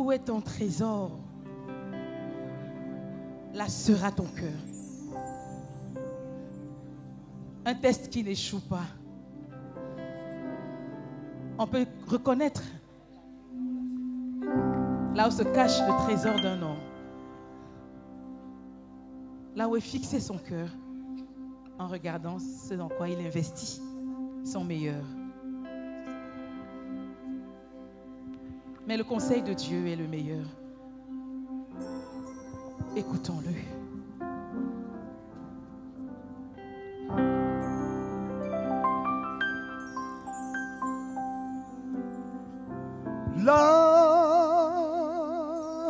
Où est ton trésor? Là sera ton cœur. Un test qui n'échoue pas. On peut reconnaître là où se cache le trésor d'un homme. Là où est fixé son cœur en regardant ce dans quoi il investit son meilleur. Mais le conseil de Dieu est le meilleur. Écoutons-le.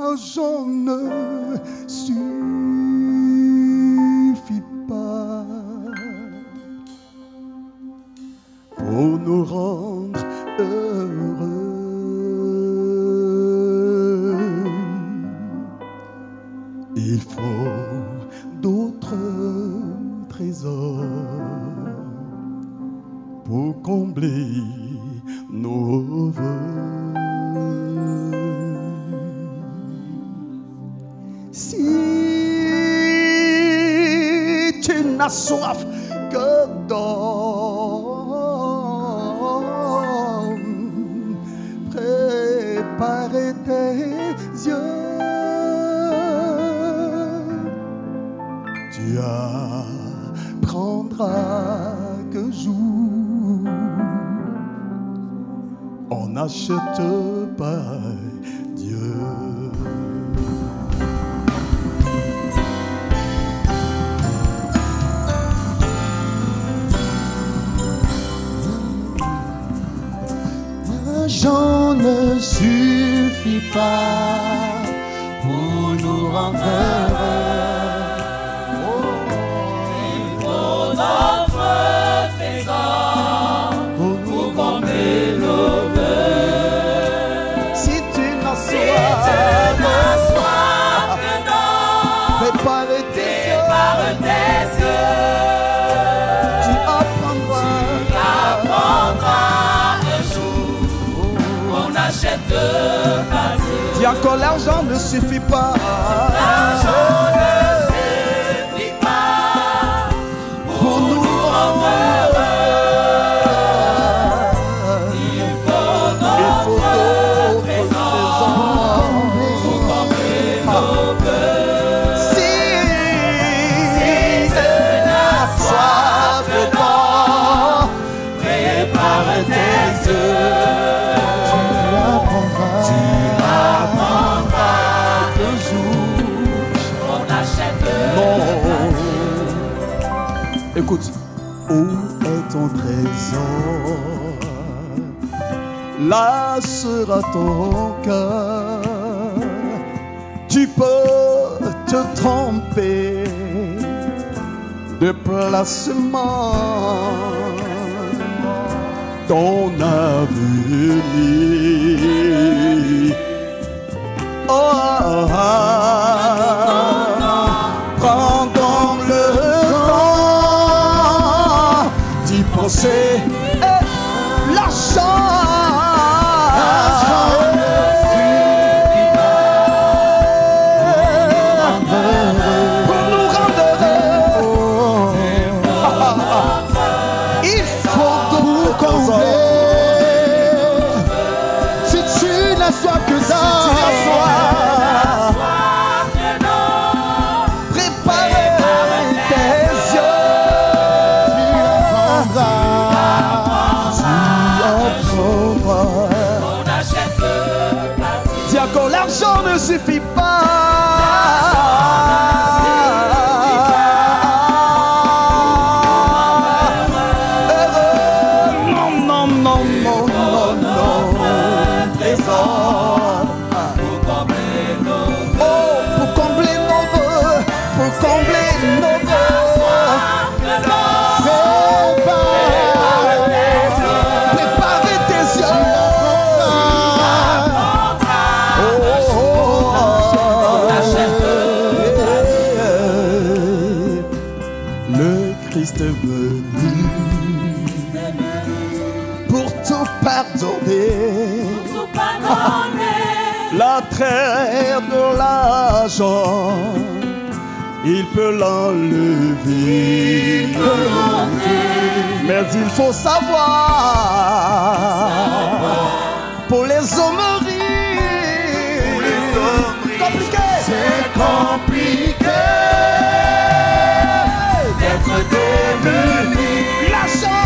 L'argent ne suffit pas pour nous rendre heureux. Il faut d'autres trésors pour combler nos vœux. Si tu n'as soif que d'or, prépare tes yeux. Tu apprendras qu'un jour on n'achète pas Dieu. L'argent ne suffit pas pour nous rendre heureux. Il faut notre trésor pour combler nos vœux. Si tu n'as soif que d'or, prépare tes yeux. Tu apprendras un jour on n'achète pas Dieu. Dis encore, l'argent ne suffit pas. L'argent ne suffit pas pour nous rendre heureux. Il faut d'autres trésors pour combler nos vœux. Si tu n'as soif d'or, prépare tes yeux. tu apprendras qu'un jour On achète non. Écoute, où est ton trésor? Là sera ton cœur. Tu peux te tromper de placement. Ton avenir. Oh, prends donc le temps d'y penser. L'argent pour nous rendre heureux. Il faut tout combler. Si tu n'as soif que ça, prépare tes yeux. Tu apprendras. Dis encore, l'argent ne suffit pas. L'attrait de l'argent, il peut l'enlever. Mais il faut savoir, pour les hommeries, c'est compliqué d'être démuni. L'argent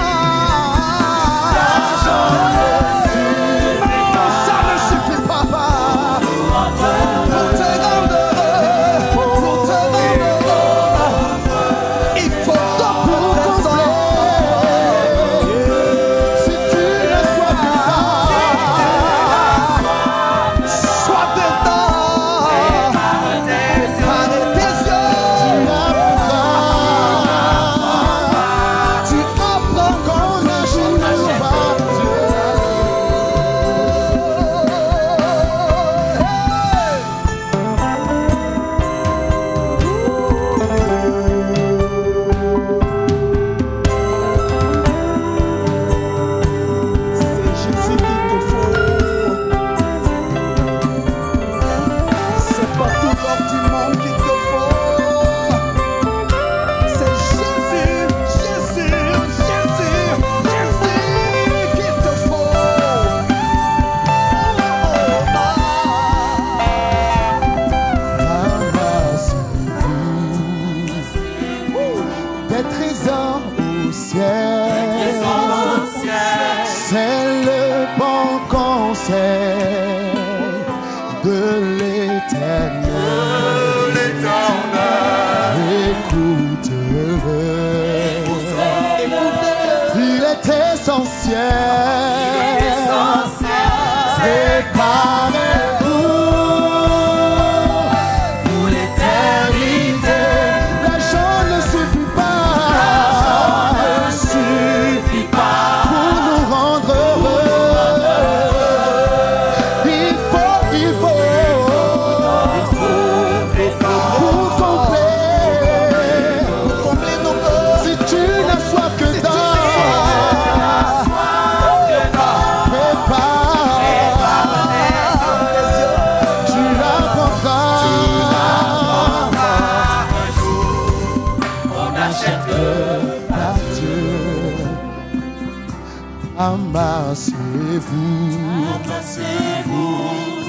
Amassez-vous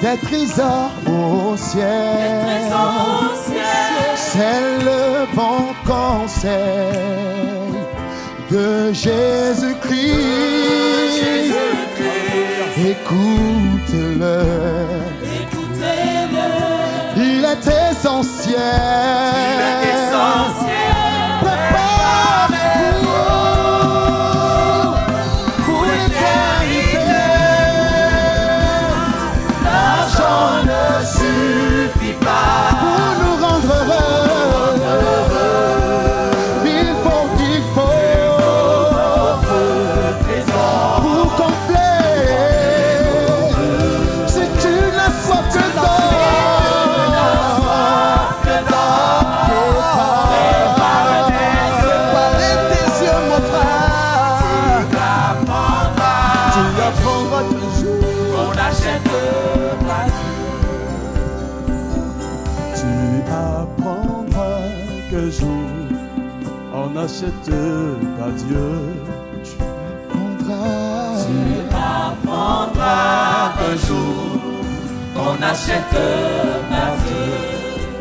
des trésors au ciel, c'est le bon conseil de Jésus-Christ. Écoute-le, il est essentiel. N'achète pas Dieu. Tu apprendras qu'un jour on n'achète pas Dieu.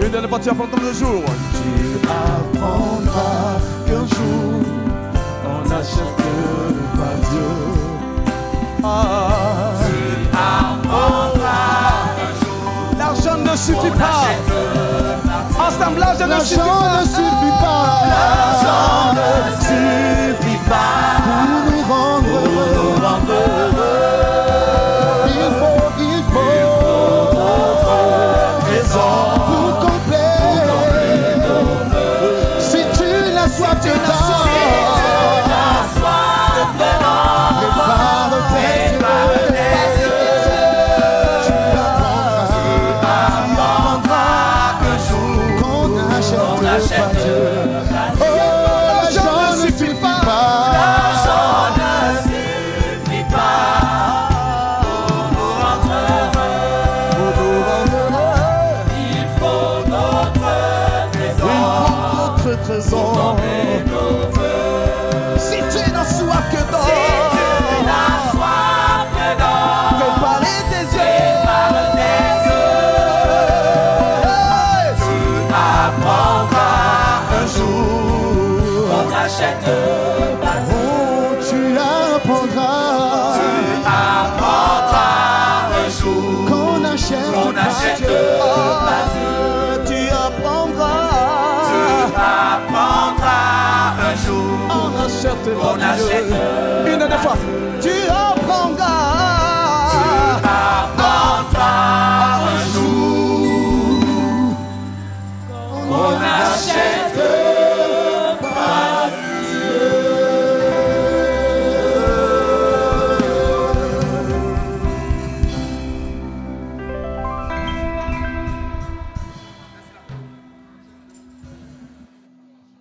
Une dernière fois, tu apprendras qu'un jour. Tu apprendras qu'un jour on n'achète pas Dieu. Tu apprendras qu'un jour l'argent ne suffit pas. Ensemble, l'argent ne suffit pas. L'argent ne suffit pas pour nous rendre heureux. Il faut notre trésor pour combler nos vœux. Si tu l'as soif de prépare tes yeux. Tu apprendras qu'un jour qu'on n'achète pas Dieu. Oh, l'argent ne suffit pas. saison. Si tu n'as soif que d'or, préparer tes yeux. Tu apprendras un jour qu'on achète Bazou. Oh, tu apprendras. Tu apprendras un jour Qu'on achète Bazou. Tu apprendras. Tu apprendras un jour On achète qu'on achète une dernière fois.